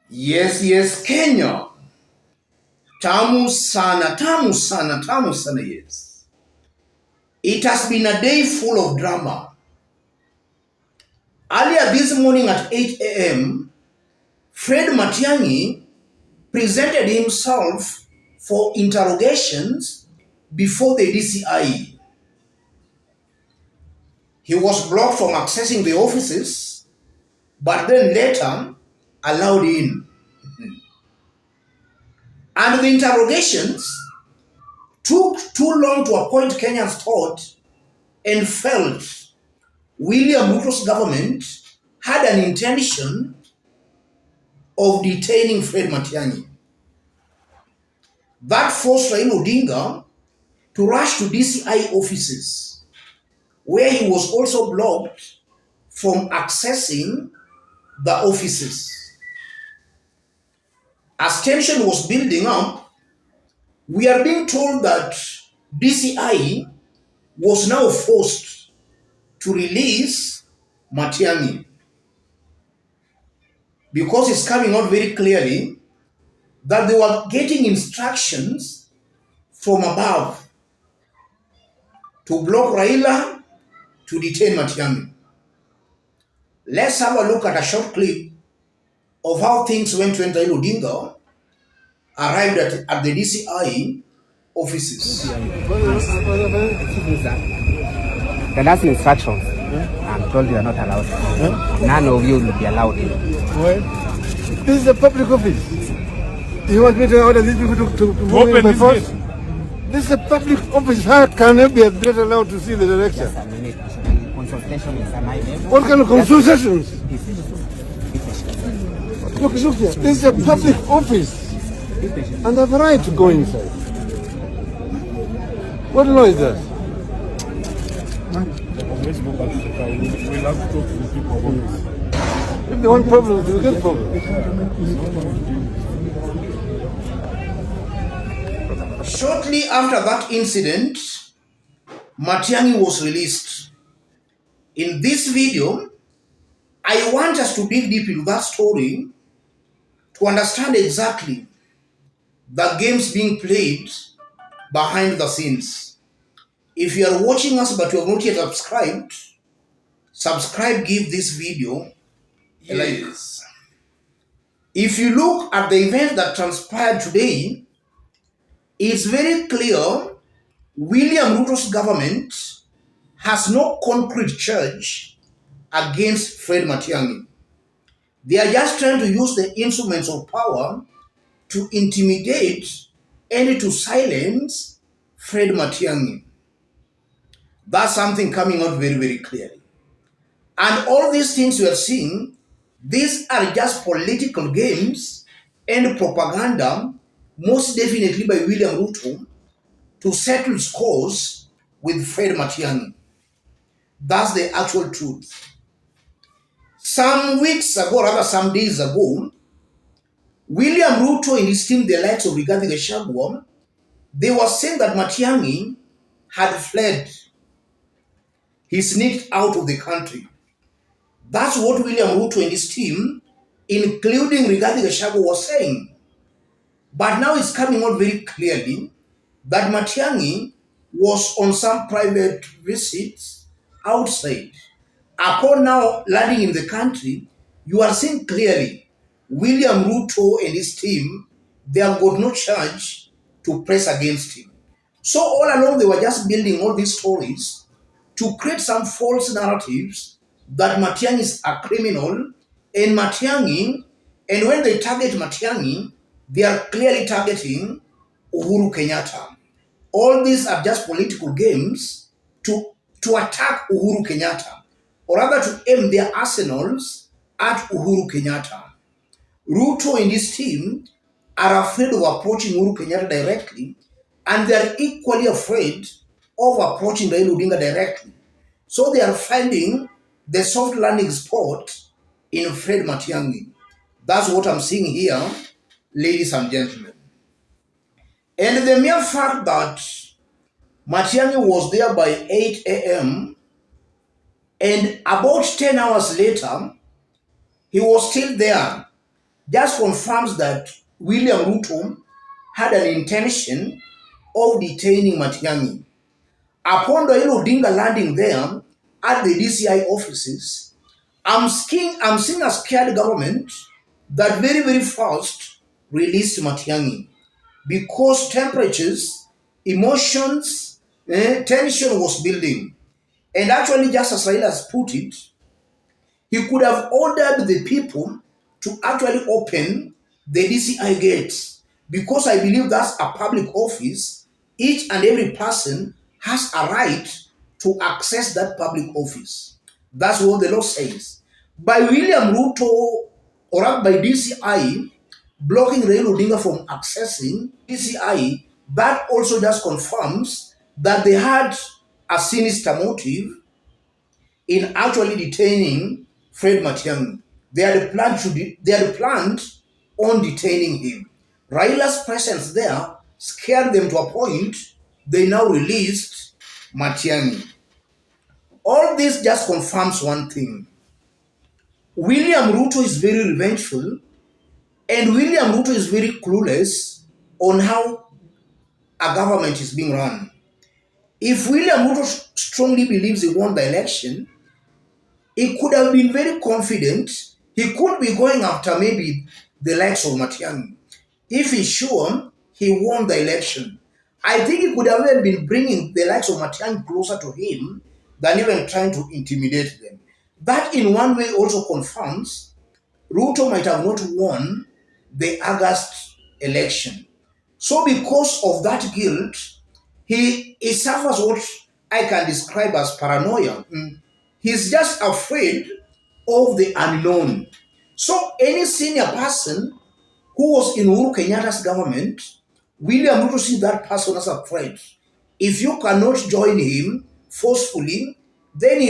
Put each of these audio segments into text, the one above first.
Yes, Kenya. Tamu sana, tamu sana, tamu sana, yes. It has been a day full of drama. Earlier this morning at 8 a.m., Fred Matiangi presented himself for interrogations before the DCI. He was blocked from accessing the offices, but then later allowed in. And the interrogations took too long to appoint Kenyans thought and felt William Ruto's government had an intention of detaining Fred Matiangi. That forced Raila Odinga to rush to DCI offices, where he was also blocked from accessing the offices. As tension was building up, we are being told that DCI was now forced to release Matiangi, because it's coming out very clearly that they were getting instructions from above to block Raila, to detain Matiangi. Let's have a look at a short clip of how things went when Raila Odinga arrived at the DCI offices. The last instructions, I'm told you are not allowed. None of you will be allowed. Why? This is a public office. You want me to order these people to move in by force? This is a public office. How can they be allowed to see the direction? Just a minute. Consultation is an item. What kind of consultations? Look here. This is a public office. And I have a right to go inside. What law is that? Let's go back to the car. We'll have to talk to the people about this. If they want problems, they'll get problems. Shortly after that incident, Matiangi was released. In this video, I want us to dig deep into that story to understand exactly the games being played behind the scenes. If you are watching us but you have not yet subscribed, subscribe, give this video a like. If you look at the event that transpired today, it's very clear William Ruto's government has no concrete charge against Fred Matiangi. They are just trying to use the instruments of power to intimidate and to silence Fred Matiangi. That's something coming out very, very clearly. And all these things we are seeing, these are just political games and propaganda, most definitely by William Ruto, to settle scores with Fred Matiangi. That's the actual truth. Some weeks ago, rather some days ago, William Ruto and his team, the likes of Rigathi Gachagua, they were saying that Matiangi had fled. He sneaked out of the country. That's what William Ruto and his team, including Rigathi Gachagua, was saying. But now it's coming out very clearly that Matiangi was on some private visits outside. Upon now landing in the country, you are seeing clearly William Ruto and his team, they have got no charge to press against him. So all along they were just building all these stories to create some false narratives that Matiangi is a criminal, and when they target Matiangi, they are clearly targeting Uhuru Kenyatta. All these are just political games to attack Uhuru Kenyatta, or rather to aim their arsenals at Uhuru Kenyatta. Ruto and his team are afraid of approaching Uhuru Kenyatta directly, and they are equally afraid of approaching Raila Odinga directly. So they are finding the soft landing spot in Fred Matiangi. That's what I'm seeing here, ladies and gentlemen. And the mere fact that Matiangi was there by 8 a.m. and about 10 hours later, he was still there. just confirms that William Ruto had an intention of detaining Matiangi. Upon Raila Odinga landing there at the DCI offices, I'm seeing a scared government that very, very fast released Matiangi because temperatures, emotions, tension was building. And actually, just as Raila has put it, he could have ordered the people to actually open the DCI gates because I believe that's a public office. Each and every person has a right to access that public office. That's what the law says. By William Ruto or by DCI blocking Raila Odinga from accessing DCI, that also just confirms that they had a sinister motive in actually detaining Fred Matiangi. They had planned on detaining him. Raila's presence there scared them to a point they now released Matiangi. All this just confirms one thing. William Ruto is very revengeful, and William Ruto is very clueless on how a government is being run. If William Ruto strongly believes he won the election, he could have been very confident. He could be going after maybe the likes of Matiangi. If he's sure he won the election, I think he could have even been bringing the likes of Matiangi closer to him than even trying to intimidate them. That in one way also confirms Ruto might have not won the August election. So because of that guilt, he suffers what I can describe as paranoia. He's just afraid of the unknown. So any senior person who was in Uhuru Kenyatta's government, William Ruto sees that person as a threat. If you cannot join him forcefully, then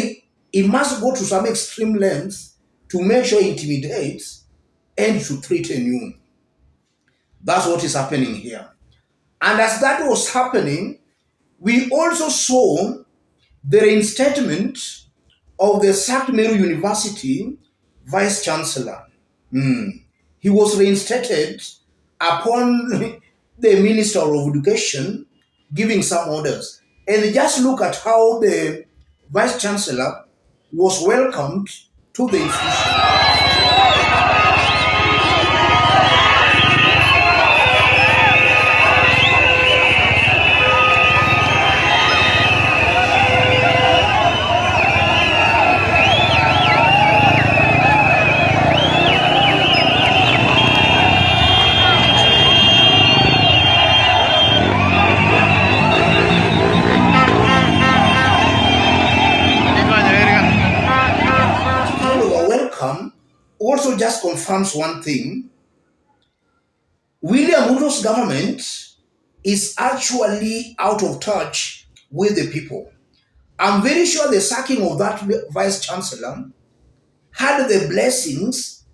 he must go to some extreme lengths to make sure he intimidates and to threaten you. That's what is happening here. And as that was happening, we also saw the reinstatement of the sacked Meru University Vice Chancellor. He was reinstated upon the Minister of Education giving some orders. And just look at how the Vice Chancellor was welcomed to the institution. Also just confirms one thing. William Ruto's government is actually out of touch with the people. I'm very sure the sacking of that vice chancellor had the blessings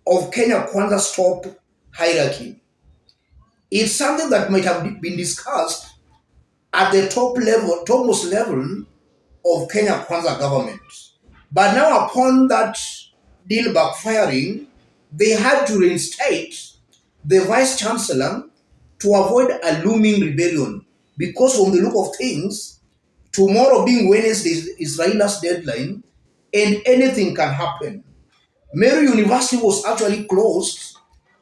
of Kenya Kwanza's top hierarchy. It's something that might have been discussed at the topmost level of Kenya Kwanza government. But now upon that deal backfiring, they had to reinstate the vice chancellor to avoid a looming rebellion. Because from the look of things, tomorrow being Wednesday is Raila's deadline, and anything can happen. Meru University was actually closed,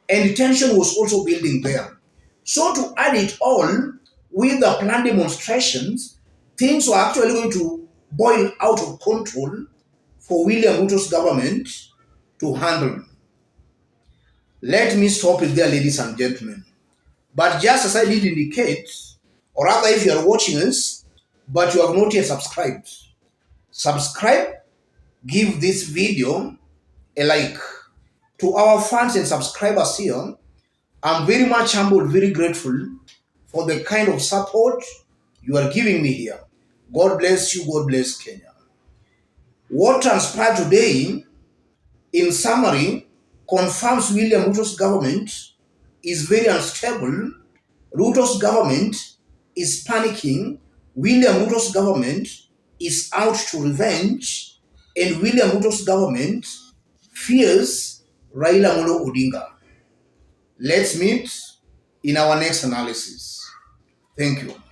and tension was also building there. So to add it all, with the planned demonstrations, things were actually going to boil out of control for William Ruto's government to handle. Let me stop it there, ladies and gentlemen. But just as I did indicate, or rather if you are watching us, but you have not yet subscribed, subscribe, give this video a like. To our fans and subscribers here, I'm very much humbled, very grateful for the kind of support you are giving me here. God bless you, God bless Kenya. What transpired today, in summary, confirms William Ruto's government is very unstable. Ruto's government is panicking. William Ruto's government is out to revenge. And William Ruto's government fears Raila Odinga. Let's meet in our next analysis. Thank you.